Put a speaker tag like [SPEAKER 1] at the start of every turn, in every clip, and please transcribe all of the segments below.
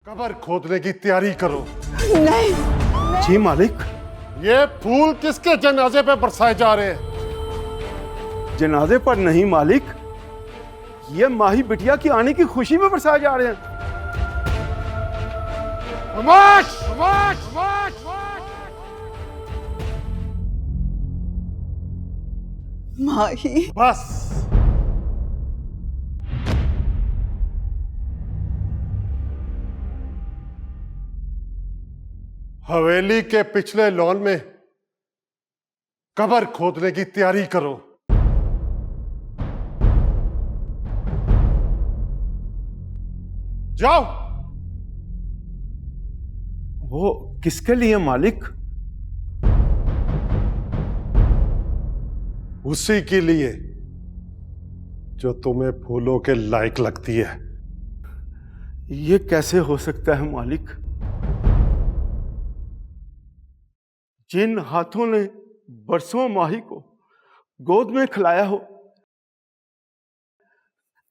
[SPEAKER 1] कब्र खोदने की तैयारी करो।
[SPEAKER 2] नहीं।
[SPEAKER 3] जी मालिक।
[SPEAKER 1] ये फूल किसके जनाजे पे बरसाए जा रहे हैं?
[SPEAKER 3] जनाजे पर नहीं मालिक, ये माही बिटिया की आने की खुशी में बरसाए जा रहे हैं।
[SPEAKER 1] खामोश! खामोश! खामोश!
[SPEAKER 2] माही।
[SPEAKER 1] बस। हवेली के पिछले लॉन में कब्र खोदने की तैयारी करो। जाओ।
[SPEAKER 3] वो किसके लिए मालिक?
[SPEAKER 1] उसी के लिए जो तुम्हें फूलों के लायक लगती है।
[SPEAKER 3] ये कैसे हो सकता है मालिक? जिन हाथों ने बरसों माही को गोद में खिलाया हो,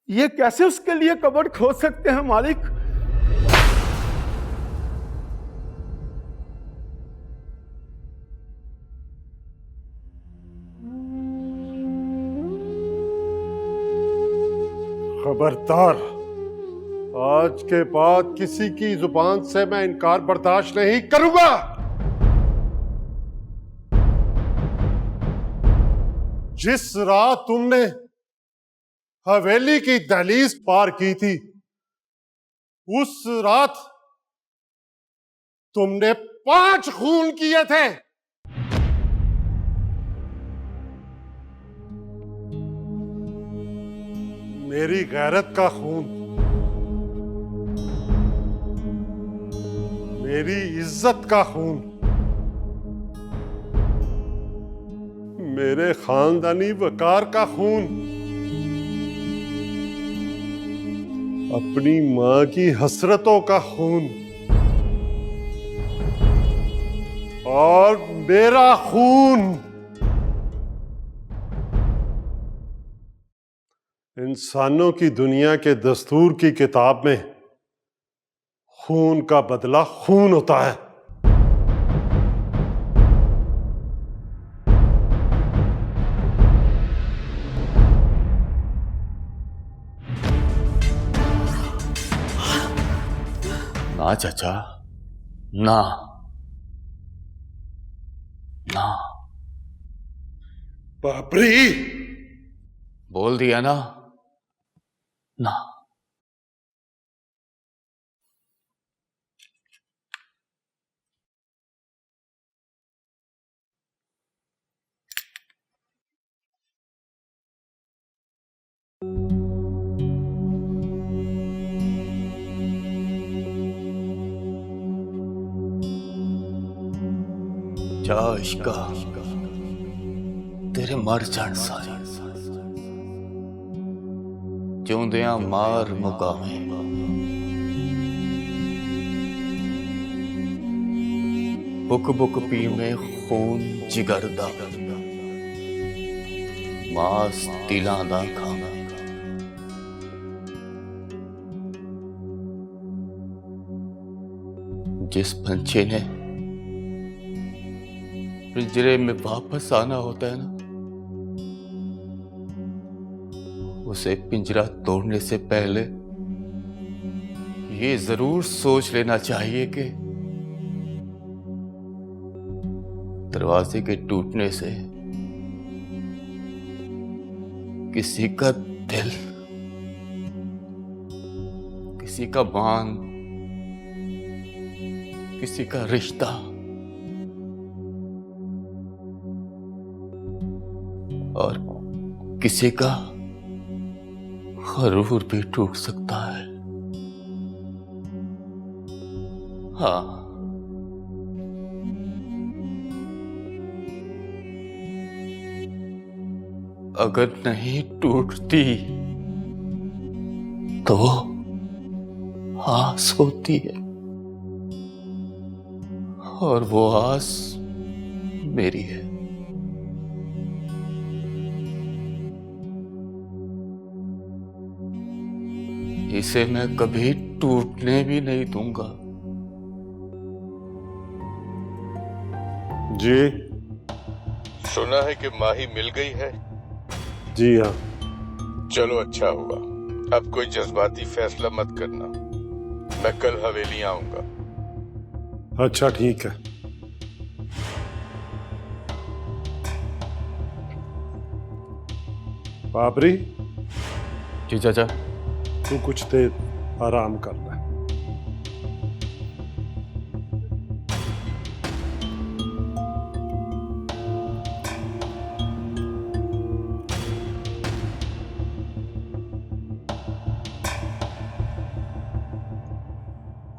[SPEAKER 3] ये कैसे उसके लिए कब्र खोद सकते हैं मालिक?
[SPEAKER 1] खबरदार, आज के बाद किसी की जुबान से मैं इनकार बर्दाश्त नहीं करूंगा। जिस रात तुमने हवेली की दहलीज पार की थी, उस रात तुमने 5 खून किए थे। मेरी गैरत का खून, मेरी इज्जत का खून, मेरे खानदानी वकार का खून, अपनी मां की हसरतों का खून और मेरा खून इंसानों की दुनिया के दस्तूर की किताब में खून का बदला खून होता है।
[SPEAKER 4] ना चाचा, ना ना।
[SPEAKER 1] बाबरी,
[SPEAKER 4] बोल दिया ना, ना। जा इश्का, तेरे मर जान सारे जिउंदियां मार मुकावे। बुक बुक पीवे खून जिगर दा, मास तिलां दा खाना। जिस पंछी ने पिंजरे में वापस आना होता है ना, उसे पिंजरा तोड़ने से पहले ये जरूर सोच लेना चाहिए कि दरवाजे के टूटने से किसी का दिल, किसी का मान, किसी का रिश्ता और किसी का गरूर भी टूट सकता है। हाँ, अगर नहीं टूटती तो आस होती है, और वो आस मेरी है। इसे मैं कभी टूटने भी नहीं दूंगा।
[SPEAKER 1] जी
[SPEAKER 5] सुना है कि माही मिल गई है।
[SPEAKER 1] जी हाँ।
[SPEAKER 5] चलो अच्छा हुआ। अब कोई जज्बाती फैसला मत करना। मैं कल हवेली आऊंगा।
[SPEAKER 1] अच्छा ठीक है। बाबरी,
[SPEAKER 4] जी चाचा।
[SPEAKER 1] तू कुछ देर आराम कर ले।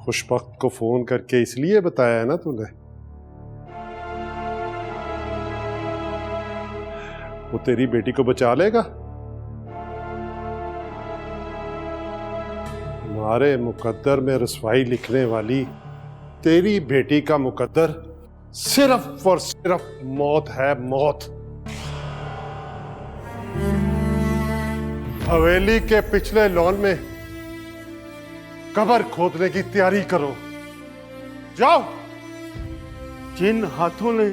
[SPEAKER 1] खुशबख्त को फोन करके इसलिए बताया है ना तूने? वो तेरी बेटी को बचा लेगा? हमारे मुकद्दर में रसवाई लिखने वाली तेरी बेटी का मुकद्दर सिर्फ और सिर्फ मौत है, मौत। हवेली के पिछले लॉन में कब्र खोदने की तैयारी करो। जाओ।
[SPEAKER 3] जिन हाथों ने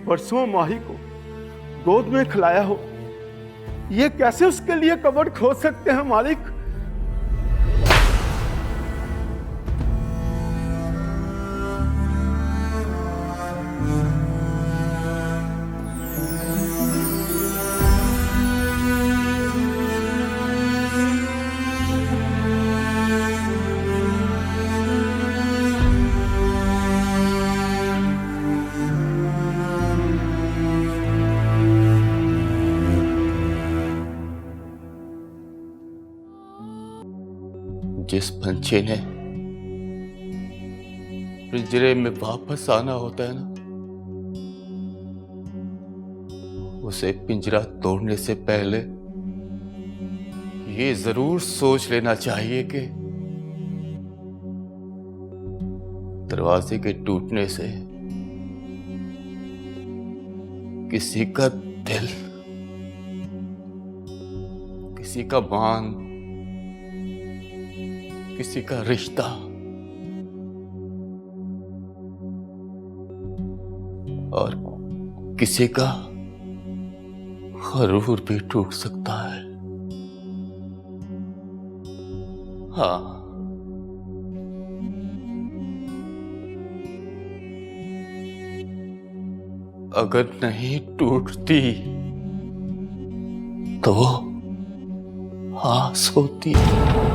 [SPEAKER 3] बरसों माही को गोद में खिलाया हो, ये कैसे उसके लिए कब्र खोद सकते हैं मालिक?
[SPEAKER 4] जिस पंछी ने पिंजरे में वापस आना होता है ना, उसे पिंजरा तोड़ने से पहले ये जरूर सोच लेना चाहिए कि दरवाजे के टूटने से किसी का दिल, किसी का मान, किसी का रिश्ता और किसी का गरूर भी टूट सकता है। हाँ, अगर नहीं टूटती तो आस होती है।